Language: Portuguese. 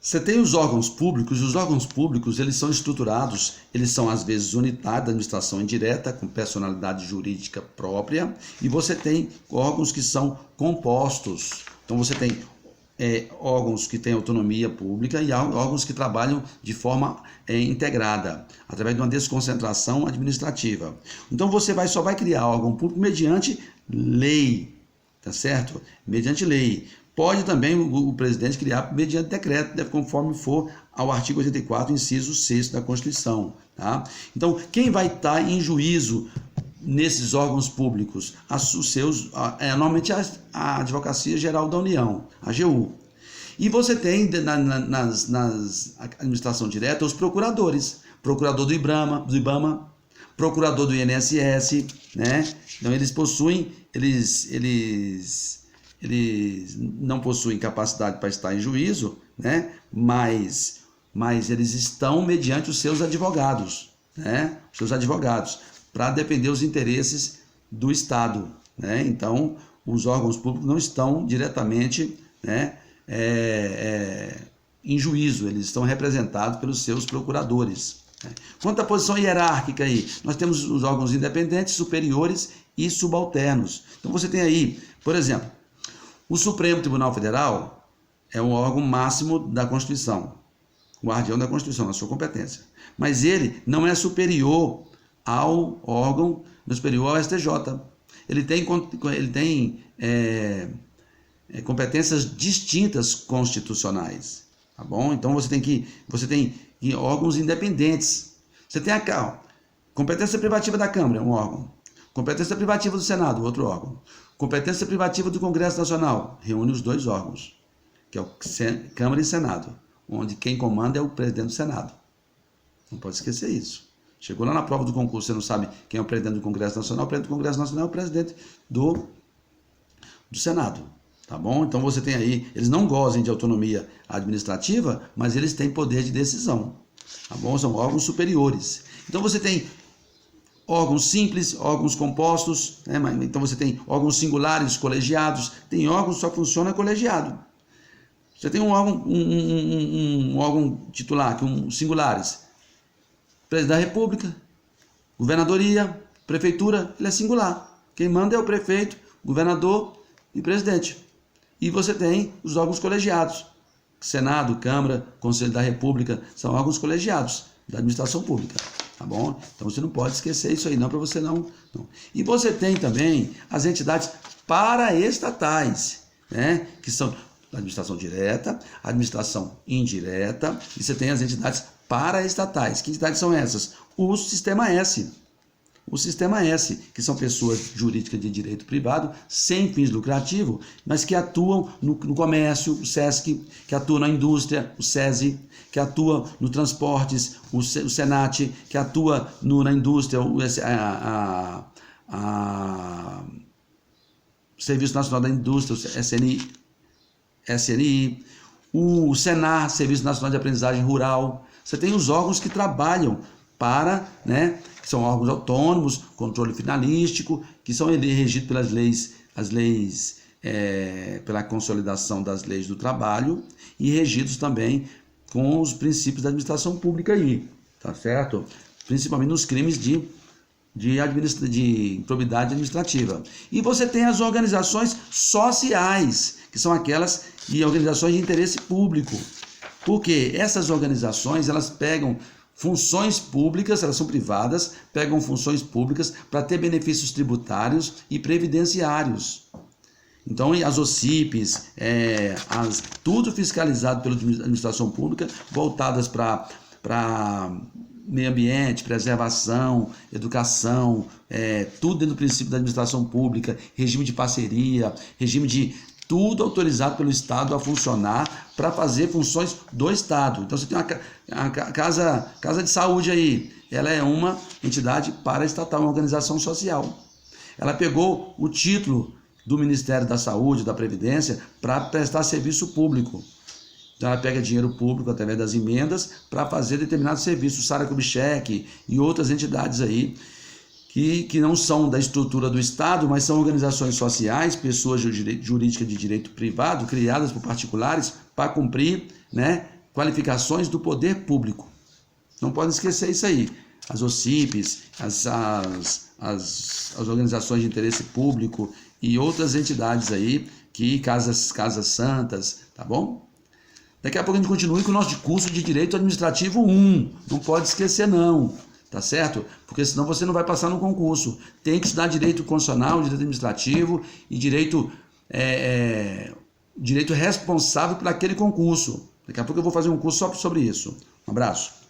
Você tem os órgãos públicos, e os órgãos públicos eles são estruturados, eles são às vezes unitários da administração indireta, com personalidade jurídica própria, e você tem órgãos que são compostos. Então você tem órgãos que têm autonomia pública e órgãos que trabalham de forma integrada, através de uma desconcentração administrativa. Então você só vai criar órgão público mediante lei, tá certo? Mediante lei. Pode também o presidente criar mediante decreto, conforme for ao artigo 84, inciso 6 da Constituição. Tá? Então, quem vai estar em juízo nesses órgãos públicos? Normalmente a Advocacia Geral da União, a AGU. E você tem nas administração direta os procuradores, procurador do IBAMA, procurador do INSS, né? Então eles possuem, eles não possuem capacidade para estar em juízo, né? Mas eles estão mediante os seus advogados, né? Os seus advogados, para defender os interesses do Estado, né? Então, os órgãos públicos não estão diretamente, né, em juízo, eles estão representados pelos seus procuradores. Né? Quanto à posição hierárquica aí, nós temos os órgãos independentes, superiores e subalternos. Então, você tem aí, por exemplo, o Supremo Tribunal Federal é um órgão máximo da Constituição, o guardião da Constituição, na sua competência. Mas ele não é superior ao órgão, superior ao STJ. Ele tem competências distintas constitucionais, tá bom? Então você tem órgãos independentes. Você tem a competência privativa da Câmara, um órgão. Competência privativa do Senado, outro órgão. Competência privativa do Congresso Nacional, reúne os dois órgãos, que é o Câmara e Senado, onde quem comanda é o presidente do Senado. Não pode esquecer isso. Chegou lá na prova do concurso, você não sabe quem é o presidente do Congresso Nacional, o presidente do Congresso Nacional é o presidente do Senado, tá bom? Então você tem aí, eles não gozam de autonomia administrativa, mas eles têm poder de decisão, tá bom? São órgãos superiores. Então você tem órgãos simples, órgãos compostos, né? Então você tem órgãos singulares, colegiados, tem órgãos que só funciona colegiado. Você tem um órgão titular, singulares, presidente da República, governadoria, prefeitura, ele é singular. Quem manda é o prefeito, governador e presidente. E você tem os órgãos colegiados, Senado, Câmara, Conselho da República, são órgãos colegiados da administração pública. Tá bom? Então você não pode esquecer isso aí, não, para você não. E você tem também as entidades paraestatais, né? Que são a administração direta, a administração indireta, e você tem as entidades paraestatais. Que entidades são essas? O Sistema S. O Sistema S, que são pessoas jurídicas de direito privado, sem fins lucrativos, mas que atuam no comércio, o SESC, que atua na indústria, o SESI, que atua no transportes, o SENAT, que atua na indústria, o Serviço Nacional da Indústria, o SNI, o SENAR, Serviço Nacional de Aprendizagem Rural. Você tem os órgãos que trabalham para, né, que são órgãos autônomos, controle finalístico, que são regidos pelas leis, pela consolidação das leis do trabalho e regidos também com os princípios da administração pública aí, tá certo? Principalmente nos crimes de improbidade administrativa. E você tem as organizações sociais, que são aquelas organizações de interesse público. Porque essas organizações, elas pegam funções públicas, elas são privadas, pegam funções públicas para ter benefícios tributários e previdenciários. Então, as OCIPs, tudo fiscalizado pela administração pública, voltadas para meio ambiente, preservação, educação, tudo dentro do princípio da administração pública, regime de parceria, regime de tudo autorizado pelo Estado a funcionar para fazer funções do Estado. Então você tem a casa de saúde aí, ela é uma entidade paraestatal, uma organização social. Ela pegou o título do Ministério da Saúde, da Previdência, para prestar serviço público. Então ela pega dinheiro público através das emendas para fazer determinados serviços, Sara Kubitschek e outras entidades aí, que não são da estrutura do Estado, mas são organizações sociais, pessoas jurídicas de direito privado, criadas por particulares para cumprir, né, qualificações do poder público. Não pode esquecer isso aí. As OCIPs, as organizações de interesse público e outras entidades aí, que casas santas, tá bom? Daqui a pouco a gente continua com o nosso curso de Direito Administrativo 1. Não pode esquecer não, tá certo? Porque senão você não vai passar no concurso. Tem que estudar Direito Constitucional, Direito Administrativo e Direito responsável por aquele concurso. Daqui a pouco eu vou fazer um curso só sobre isso. Um abraço.